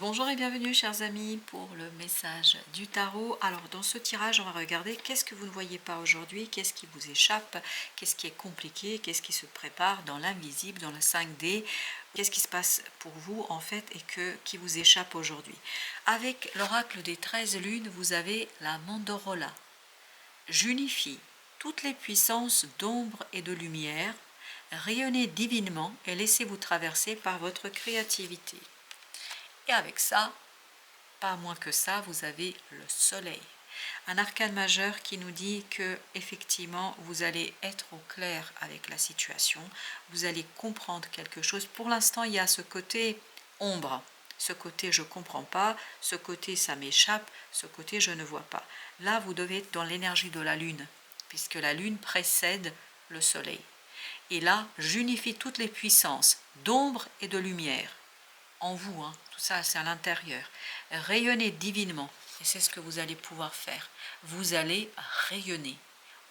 Bonjour et bienvenue chers amis pour le message du tarot. Alors dans ce tirage on va regarder qu'est-ce que vous ne voyez pas aujourd'hui, qu'est-ce qui vous échappe, qu'est-ce qui est compliqué, qu'est-ce qui se prépare dans l'invisible, dans la 5D, qu'est-ce qui se passe pour vous en fait et qui vous échappe aujourd'hui. Avec l'oracle des 13 lunes vous avez la Mandorola. J'unifie toutes les puissances d'ombre et de lumière, rayonnez divinement et laissez-vous traverser par votre créativité. Et avec ça, pas moins que ça, vous avez le soleil. Un arcane majeur qui nous dit que effectivement vous allez être au clair avec la situation, vous allez comprendre quelque chose. Pour l'instant, il y a ce côté ombre, ce côté je ne comprends pas, ce côté ça m'échappe, ce côté je ne vois pas. Là, vous devez être dans l'énergie de la lune, puisque la lune précède le soleil. Et là, j'unifie toutes les puissances d'ombre et de lumière en vous, hein. Tout ça c'est à l'intérieur. Rayonnez divinement, et c'est ce que vous allez pouvoir faire. Vous allez rayonner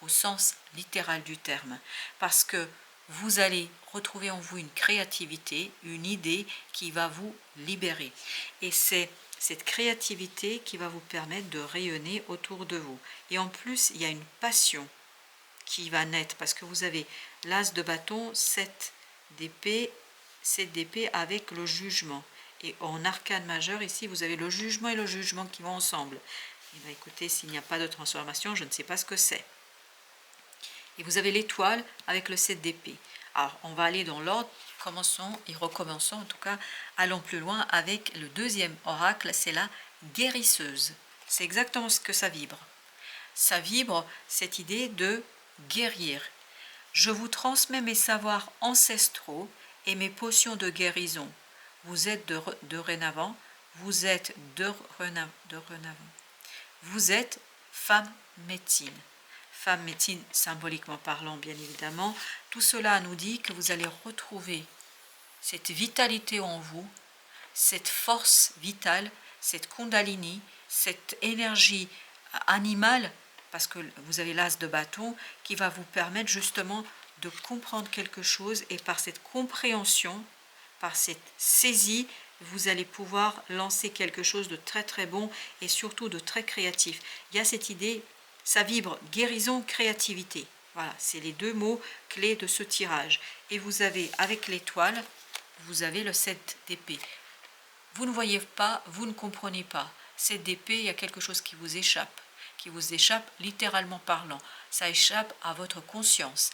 au sens littéral du terme, parce que vous allez retrouver en vous une créativité, une idée qui va vous libérer. Et c'est cette créativité qui va vous permettre de rayonner autour de vous. Et en plus, il y a une passion qui va naître, parce que vous avez l'as de bâton, 7 d'épée, 7 d'épée avec le jugement. Et en arcane majeur, ici, vous avez le jugement et le jugement qui vont ensemble. Et bien, écoutez, s'il n'y a pas de transformation, je ne sais pas ce que c'est. Et vous avez l'étoile avec le 7 d'épée. Alors, on va aller dans l'ordre, commençons et recommençons, en tout cas, allons plus loin avec le deuxième oracle, c'est la guérisseuse. C'est exactement ce que ça vibre. Ça vibre cette idée de guérir. Je vous transmets mes savoirs ancestraux et mes potions de guérison. Vous êtes dorénavant, vous êtes vous êtes femme médecine. Femme médecine, symboliquement parlant, bien évidemment. Tout cela nous dit que vous allez retrouver cette vitalité en vous, cette force vitale, cette kundalini, cette énergie animale, parce que vous avez l'as de bâton, qui va vous permettre justement de comprendre quelque chose, et par cette compréhension, par cette saisie, vous allez pouvoir lancer quelque chose de très très bon et surtout de très créatif. Il y a cette idée, ça vibre guérison, créativité. Voilà, c'est les deux mots clés de ce tirage. Et vous avez, avec l'étoile, vous avez le 7 d'épée. Vous ne voyez pas, vous ne comprenez pas. 7 d'épée, il y a quelque chose qui vous échappe littéralement parlant. Ça échappe à votre conscience.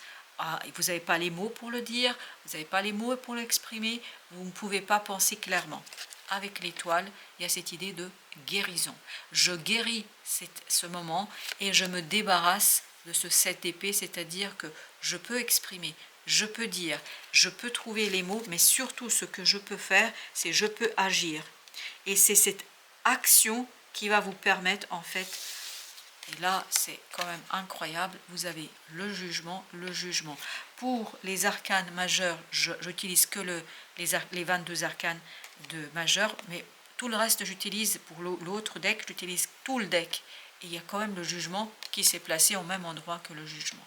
Vous n'avez pas les mots pour le dire, vous n'avez pas les mots pour l'exprimer, vous ne pouvez pas penser clairement. Avec l'étoile, il y a cette idée de guérison. Je guéris ce moment et je me débarrasse de ce 7 d'épée, c'est-à-dire que je peux exprimer, je peux dire, je peux trouver les mots, mais surtout ce que je peux faire, c'est je peux agir. Et c'est cette action qui va vous permettre en fait, et là c'est quand même incroyable, vous avez le jugement, le jugement. Pour les arcanes majeurs, j'utilise que les 22 arcanes de majeurs, mais tout le reste j'utilise, pour l'autre deck, j'utilise tout le deck. Et il y a quand même le jugement qui s'est placé au même endroit que le jugement.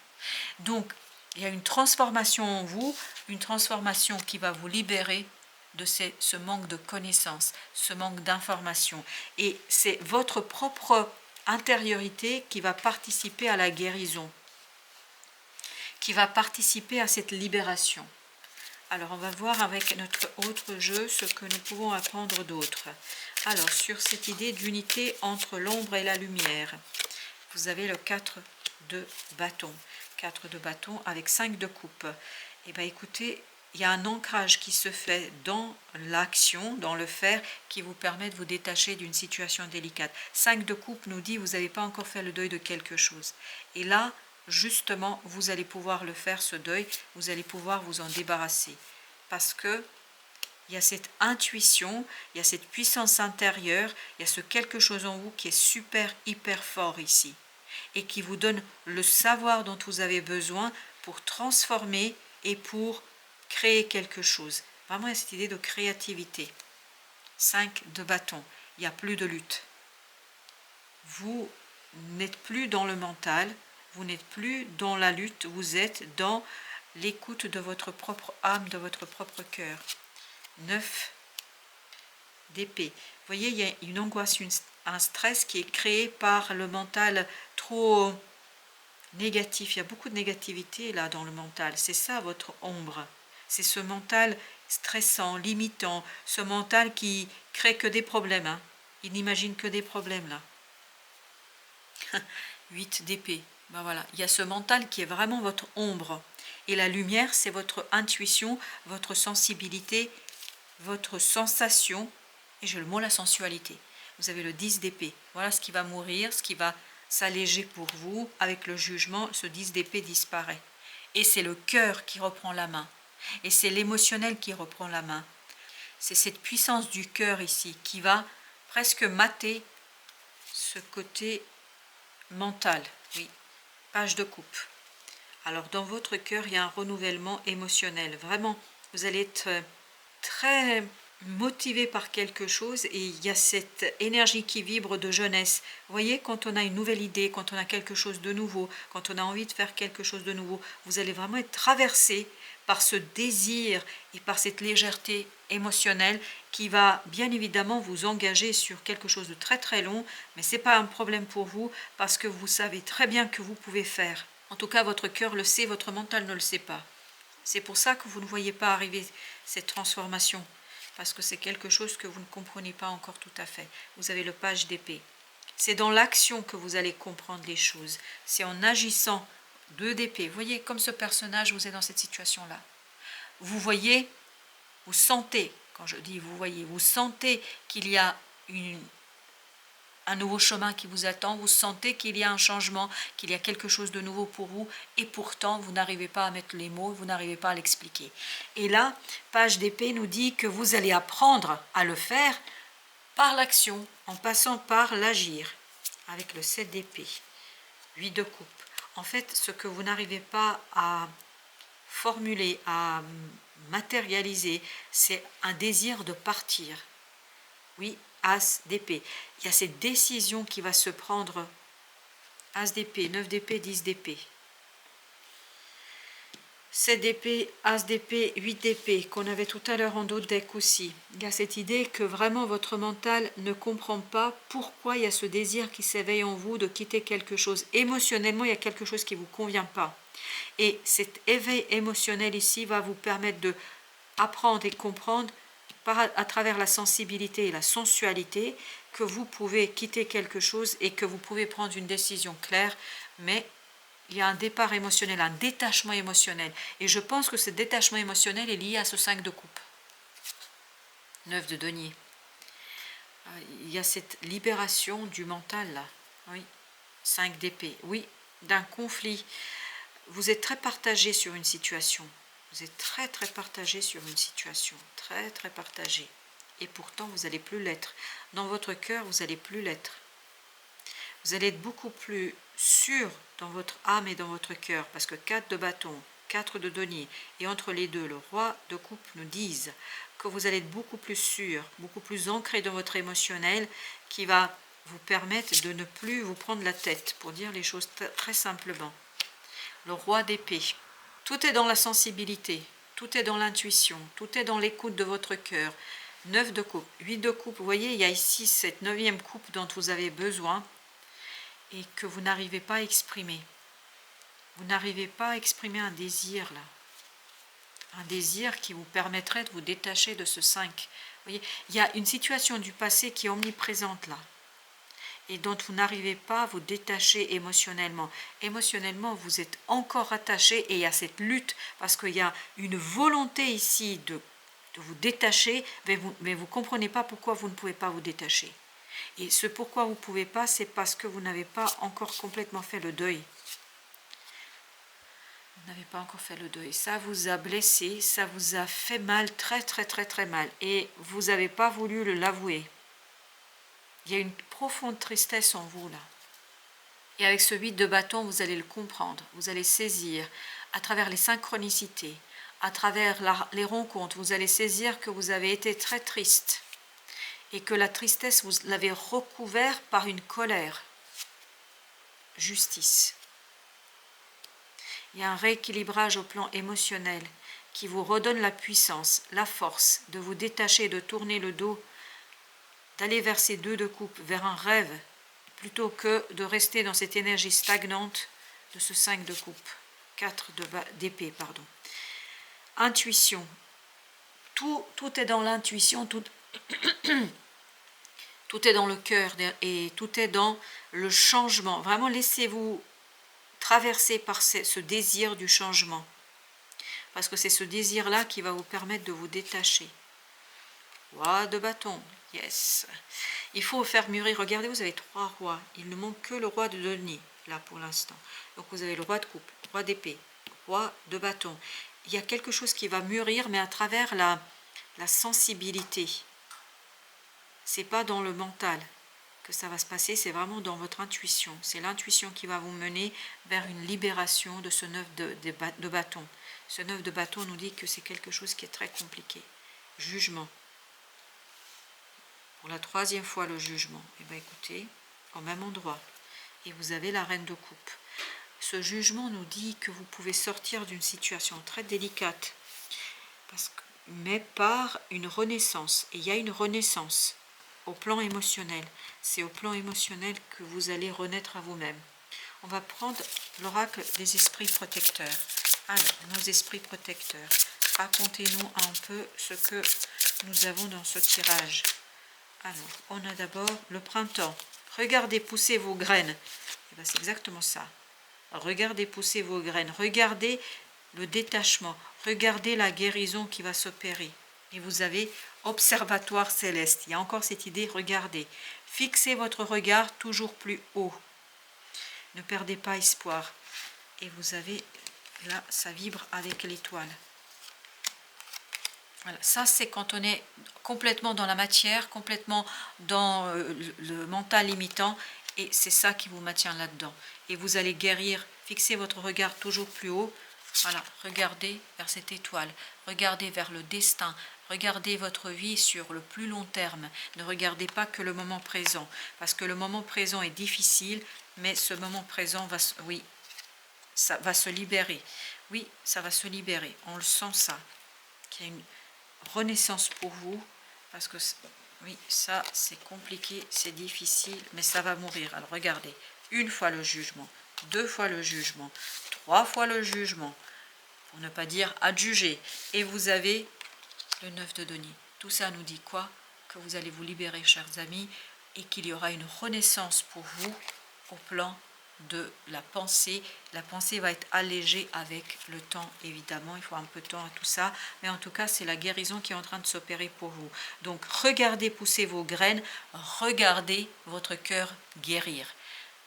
Donc, il y a une transformation en vous, une transformation qui va vous libérer de ce manque de connaissances, ce manque d'informations. Et c'est votre propre intériorité qui va participer à la guérison, qui va participer à cette libération. Alors, on va voir avec notre autre jeu ce que nous pouvons apprendre d'autre. Alors, sur cette idée d'unité entre l'ombre et la lumière, vous avez le 4 de bâton. 4 de bâton avec 5 de coupe. Et bien écoutez, il y a un ancrage qui se fait dans l'action, dans le faire, qui vous permet de vous détacher d'une situation délicate. 5 de coupe nous dit, vous n'avez pas encore fait le deuil de quelque chose. Et là, justement, vous allez pouvoir le faire, ce deuil, vous allez pouvoir vous en débarrasser. Parce que il y a cette intuition, il y a cette puissance intérieure, il y a ce quelque chose en vous qui est super, hyper fort ici. Et qui vous donne le savoir dont vous avez besoin pour transformer et pour créer quelque chose. Vraiment, il y a cette idée de créativité. 5 de bâton, il n'y a plus de lutte. Vous n'êtes plus dans le mental, vous n'êtes plus dans la lutte, vous êtes dans l'écoute de votre propre âme, de votre propre cœur. 9 d'épée. Vous voyez, il y a une angoisse, un stress qui est créé par le mental trop négatif. Il y a beaucoup de négativité là dans le mental. C'est ça votre ombre. C'est ce mental stressant, limitant, ce mental qui crée que des problèmes. Hein. Il n'imagine que des problèmes là. 8 d'épée. Ben voilà, il y a ce mental qui est vraiment votre ombre. Et la lumière, c'est votre intuition, votre sensibilité, votre sensation. Et j'ai le mot la sensualité. Vous avez le 10 d'épée. Voilà ce qui va mourir, ce qui va s'alléger pour vous. Avec le jugement, ce 10 d'épée disparaît. Et c'est le cœur qui reprend la main. Et c'est l'émotionnel qui reprend la main. C'est cette puissance du cœur ici qui va presque mater ce côté mental. Oui, page de coupe. Alors dans votre cœur, il y a un renouvellement émotionnel. Vraiment, vous allez être très motivé par quelque chose et il y a cette énergie qui vibre de jeunesse. Vous voyez, quand on a une nouvelle idée, quand on a quelque chose de nouveau, quand on a envie de faire quelque chose de nouveau, vous allez vraiment être traversé par ce désir et par cette légèreté émotionnelle qui va bien évidemment vous engager sur quelque chose de très très long, mais ce n'est pas un problème pour vous parce que vous savez très bien que vous pouvez faire. En tout cas, votre cœur le sait, votre mental ne le sait pas. C'est pour ça que vous ne voyez pas arriver cette transformation, parce que c'est quelque chose que vous ne comprenez pas encore tout à fait. Vous avez le page d'épée. C'est dans l'action que vous allez comprendre les choses. C'est en agissant. 2 d'épée. Vous voyez, comme ce personnage, vous êtes dans cette situation-là. Vous voyez, vous sentez, quand je dis vous voyez, vous sentez qu'il y a un nouveau chemin qui vous attend, vous sentez qu'il y a un changement, qu'il y a quelque chose de nouveau pour vous, et pourtant vous n'arrivez pas à mettre les mots, vous n'arrivez pas à l'expliquer. Et là, page d'épée nous dit que vous allez apprendre à le faire par l'action, en passant par l'agir, avec le 7 d'épée, 8 de coupe. En fait, ce que vous n'arrivez pas à formuler, à matérialiser, c'est un désir de partir. Oui, As d'épée. Il y a cette décision qui va se prendre. As d'épée, 9 d'épée, 10 d'épée. 7 d'épée, As d'épée, 8 d'épée, qu'on avait tout à l'heure en dos de deck aussi. Il y a cette idée que vraiment votre mental ne comprend pas pourquoi il y a ce désir qui s'éveille en vous de quitter quelque chose. Émotionnellement, il y a quelque chose qui ne vous convient pas. Et cet éveil émotionnel ici va vous permettre de apprendre et comprendre à travers la sensibilité et la sensualité que vous pouvez quitter quelque chose et que vous pouvez prendre une décision claire, mais il y a un départ émotionnel, un détachement émotionnel. Et je pense que ce détachement émotionnel est lié à ce 5 de coupe. 9 de denier. Il y a cette libération du mental là. Oui. 5 d'épée. Oui, d'un conflit. Vous êtes très partagé sur une situation. Vous êtes très très partagé sur une situation. Très très partagé. Et pourtant, vous n'allez plus l'être. Dans votre cœur, vous n'allez plus l'être. Vous allez être beaucoup plus sûr dans votre âme et dans votre cœur. Parce que 4 de bâton, 4 de denier, et entre les deux, le roi de coupe nous disent que vous allez être beaucoup plus sûr, beaucoup plus ancré dans votre émotionnel, qui va vous permettre de ne plus vous prendre la tête, pour dire les choses très simplement. Le roi d'épée. Tout est dans la sensibilité, tout est dans l'intuition, tout est dans l'écoute de votre cœur. 9 de coupe, 8 de coupe, vous voyez, il y a ici cette 9e coupe dont vous avez besoin et que vous n'arrivez pas à exprimer. Vous n'arrivez pas à exprimer un désir là. Un désir qui vous permettrait de vous détacher de ce 5. Vous voyez, il y a une situation du passé qui est omniprésente là. Et dont vous n'arrivez pas à vous détacher émotionnellement. Émotionnellement, vous êtes encore attaché et il y a cette lutte parce qu'il y a une volonté ici de vous détacher, mais vous ne comprenez pas pourquoi vous ne pouvez pas vous détacher. Et ce pourquoi vous ne pouvez pas, c'est parce que vous n'avez pas encore complètement fait le deuil. Vous n'avez pas encore fait le deuil. Ça vous a blessé, ça vous a fait mal, très très très très mal. Et vous n'avez pas voulu l'avouer. Il y a une profonde tristesse en vous là. Et avec ce 8 de bâton, vous allez le comprendre. Vous allez saisir à travers les synchronicités, à travers les rencontres. Vous allez saisir que vous avez été très triste. Et que la tristesse, vous l'avez recouvert par une colère. Justice. Il y a un rééquilibrage au plan émotionnel qui vous redonne la puissance, la force de vous détacher, de tourner le dos d'aller vers ces 2 de coupe, vers un rêve, plutôt que de rester dans cette énergie stagnante de ce 5 de coupe, 4 d'épée, pardon. Intuition. Tout est dans l'intuition, tout est dans le cœur et tout est dans le changement. Vraiment, laissez-vous traverser par ce désir du changement. Parce que c'est ce désir-là qui va vous permettre de vous détacher. Roi de bâton, yes. Il faut faire mûrir. Regardez, vous avez 3 rois. Il ne manque que le roi de denier, là pour l'instant. Donc vous avez le roi de coupe, roi d'épée, roi de bâton. Il y a quelque chose qui va mûrir, mais à travers la sensibilité. C'est pas dans le mental que ça va se passer, c'est vraiment dans votre intuition. C'est l'intuition qui va vous mener vers une libération de ce 9 de bâton. Ce 9 de bâton nous dit que c'est quelque chose qui est très compliqué. Jugement. Pour la 3e fois le jugement. Eh bien écoutez, au même endroit. Et vous avez la reine de coupe. Ce jugement nous dit que vous pouvez sortir d'une situation très délicate. Mais par une renaissance. Et il y a une renaissance au plan émotionnel. C'est au plan émotionnel que vous allez renaître à vous-même. On va prendre l'oracle des esprits protecteurs. Alors, nos esprits protecteurs, racontez-nous un peu ce que nous avons dans ce tirage. Alors, on a d'abord le printemps. Regardez pousser vos graines. Eh bien, c'est exactement ça. Regardez pousser vos graines. Regardez le détachement. Regardez la guérison qui va s'opérer. Et vous avez observatoire céleste. Il y a encore cette idée, regardez. Fixez votre regard toujours plus haut. Ne perdez pas espoir. Et vous avez, là, ça vibre avec l'étoile. Voilà. Ça, c'est quand on est complètement dans la matière, complètement dans le mental limitant. Et c'est ça qui vous maintient là-dedans. Et vous allez guérir, fixez votre regard toujours plus haut. Voilà, regardez vers cette étoile, regardez vers le destin, regardez votre vie sur le plus long terme. Ne regardez pas que le moment présent, parce que le moment présent est difficile, mais ce moment présent va, oui, ça va se libérer. Oui, ça va se libérer. On le sent ça, qu'il y a une renaissance pour vous, parce que oui, ça c'est compliqué, c'est difficile, mais ça va mourir. Alors regardez, 1 fois le jugement, 2 fois le jugement, 3 fois le jugement, pour ne pas dire adjuger. Et vous avez le 9 de denier. Tout ça nous dit quoi? Que vous allez vous libérer, chers amis, et qu'il y aura une renaissance pour vous au plan de la pensée. La pensée va être allégée avec le temps, évidemment. Il faut un peu de temps à tout ça. Mais en tout cas, c'est la guérison qui est en train de s'opérer pour vous. Donc, regardez pousser vos graines. Regardez votre cœur guérir.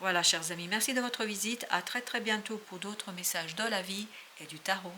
Voilà, chers amis, merci de votre visite. À très très bientôt pour d'autres messages de la vie et du tarot.